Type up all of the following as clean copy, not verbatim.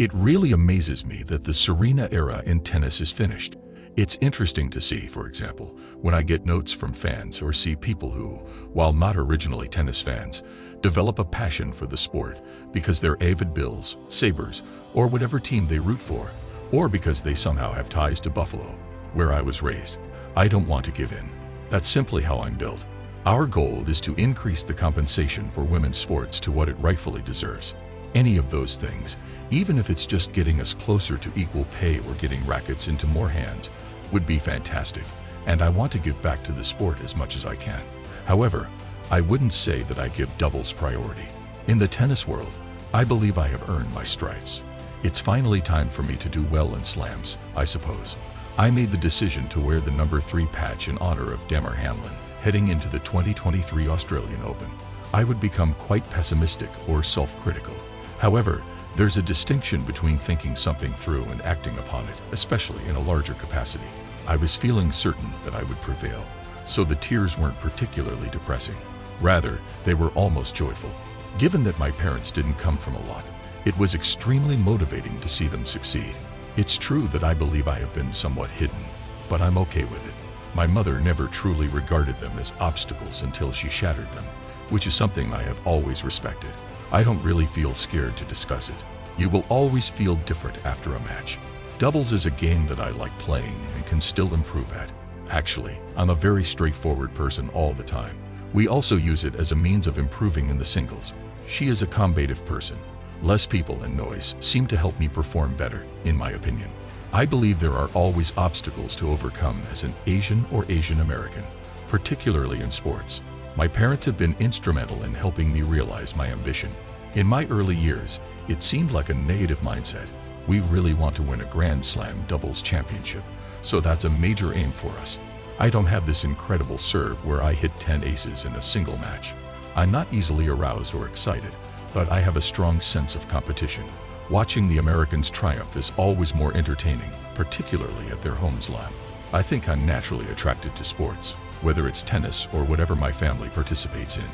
It really amazes me that the Serena era in tennis is finished. It's interesting to see, for example, when I get notes from fans or see people who, while not originally tennis fans, develop a passion for the sport because they're avid Bills, Sabres, or whatever team they root for, or because they somehow have ties to Buffalo, where I was raised. I don't want to give in. That's simply how I'm built. Our goal is to increase the compensation for women's sports to what it rightfully deserves. Any of those things, even if it's just getting us closer to equal pay or getting rackets into more hands, would be fantastic, and I want to give back to the sport as much as I can. However, I wouldn't say that I give doubles priority. In the tennis world, I believe I have earned my stripes. It's finally time for me to do well in slams, I suppose. I made the decision to wear the number 3 patch in honor of Damar Hamlin, heading into the 2023 Australian Open. I would become quite pessimistic or self-critical. However, there's a distinction between thinking something through and acting upon it, especially in a larger capacity. I was feeling certain that I would prevail, so the tears weren't particularly depressing. Rather, they were almost joyful. Given that my parents didn't come from a lot, it was extremely motivating to see them succeed. It's true that I believe I have been somewhat hidden, but I'm okay with it. My mother never truly regarded them as obstacles until she shattered them, which is something I have always respected. I don't really feel scared to discuss it. You will always feel different after a match. Doubles is a game that I like playing and can still improve at. Actually, I'm a very straightforward person all the time. We also use it as a means of improving in the singles. She is a combative person. Less people and noise seem to help me perform better, in my opinion. I believe there are always obstacles to overcome as an Asian or Asian American, particularly in sports. My parents have been instrumental in helping me realize my ambition. In my early years, it seemed like a negative mindset. We really want to win a Grand Slam doubles championship, so that's a major aim for us. I don't have this incredible serve where I hit 10 aces in a single match. I'm not easily aroused or excited, but I have a strong sense of competition. Watching the Americans triumph is always more entertaining, particularly at their home slam. I think I'm naturally attracted to sports, whether it's tennis or whatever my family participates in.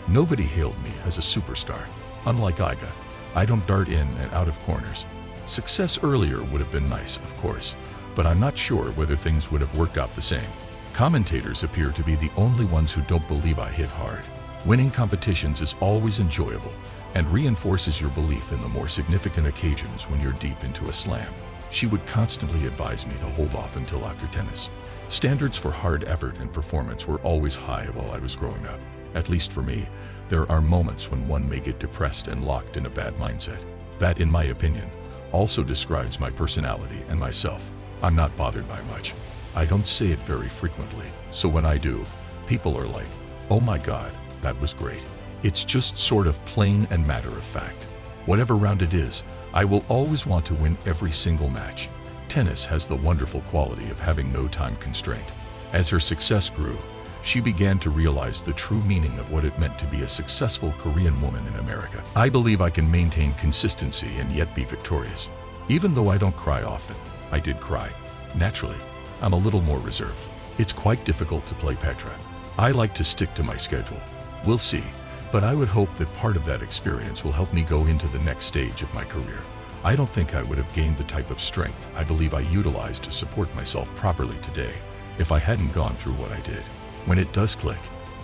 Nobody hailed me as a superstar. Unlike Iga, I don't dart in and out of corners. Success earlier would have been nice, of course, but I'm not sure whether things would have worked out the same. Commentators appear to be the only ones who don't believe I hit hard. Winning competitions is always enjoyable and reinforces your belief in the more significant occasions when you're deep into a slam. She would constantly advise me to hold off until after tennis. Standards for hard effort and performance were always high while I was growing up. At least for me, there are moments when one may get depressed and locked in a bad mindset. That, in my opinion, also describes my personality and myself. I'm not bothered by much. I don't say it very frequently, so when I do, people are like, "Oh my God, that was great." It's just sort of plain and matter of fact. Whatever round it is, I will always want to win every single match. Tennis has the wonderful quality of having no time constraint. As her success grew, she began to realize the true meaning of what it meant to be a successful Korean woman in America. I believe I can maintain consistency and yet be victorious. Even though I don't cry often, I did cry. Naturally, I'm a little more reserved. It's quite difficult to play Petra. I like to stick to my schedule. We'll see, but I would hope that part of that experience will help me go into the next stage of my career. I don't think I would have gained the type of strength I believe I utilized to support myself properly today if I hadn't gone through what I did. When it does click,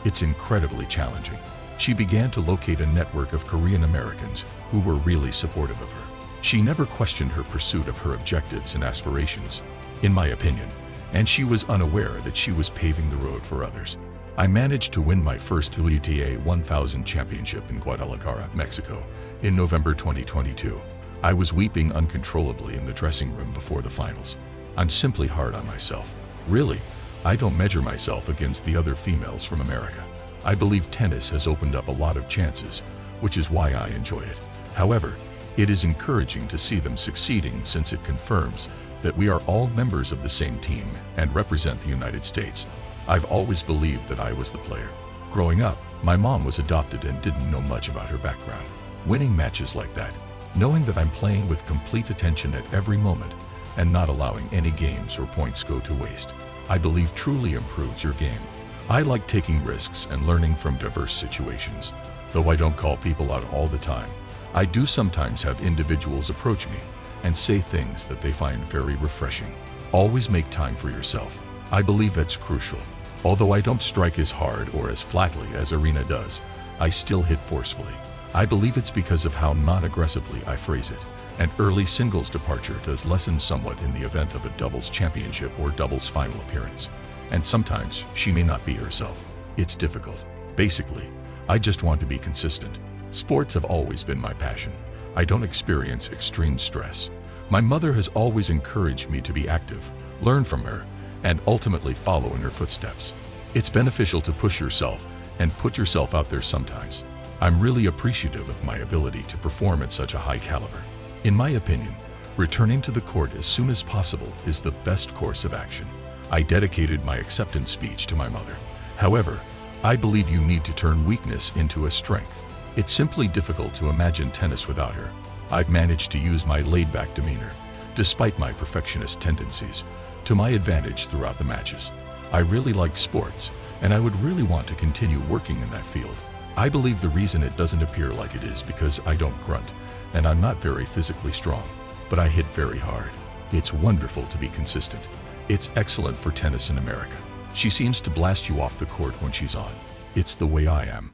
it's incredibly challenging. She began to locate a network of Korean Americans who were really supportive of her. She never questioned her pursuit of her objectives and aspirations, in my opinion, and she was unaware that she was paving the road for others. I managed to win my first WTA 1000 championship in Guadalajara, Mexico, in November 2022. I was weeping uncontrollably in the dressing room before the finals. I'm simply hard on myself. Really, I don't measure myself against the other females from America. I believe tennis has opened up a lot of chances, which is why I enjoy it. However, it is encouraging to see them succeeding since it confirms that we are all members of the same team and represent the United States. I've always believed that I was the player. Growing up, my mom was adopted and didn't know much about her background. Winning matches like that, knowing that I'm playing with complete attention at every moment and not allowing any games or points go to waste, I believe truly improves your game. I like taking risks and learning from diverse situations. Though I don't call people out all the time, I do sometimes have individuals approach me and say things that they find very refreshing. Always make time for yourself. I believe that's crucial. Although I don't strike as hard or as flatly as Aryna does, I still hit forcefully. I believe it's because of how non-aggressively I phrase it. An early singles departure does lessen somewhat in the event of a doubles championship or doubles final appearance. And sometimes she may not be herself. It's difficult. Basically, I just want to be consistent. Sports have always been my passion. I don't experience extreme stress. My mother has always encouraged me to be active, learn from her, and ultimately follow in her footsteps. It's beneficial to push yourself and put yourself out there sometimes. I'm really appreciative of my ability to perform at such a high caliber. In my opinion, returning to the court as soon as possible is the best course of action. I dedicated my acceptance speech to my mother. However, I believe you need to turn weakness into a strength. It's simply difficult to imagine tennis without her. I've managed to use my laid-back demeanor, despite my perfectionist tendencies, to my advantage throughout the matches. I really like sports, and I would really want to continue working in that field. I believe the reason it doesn't appear like it is because I don't grunt, and I'm not very physically strong, but I hit very hard. It's wonderful to be consistent. It's excellent for tennis in America. She seems to blast you off the court when she's on. It's the way I am.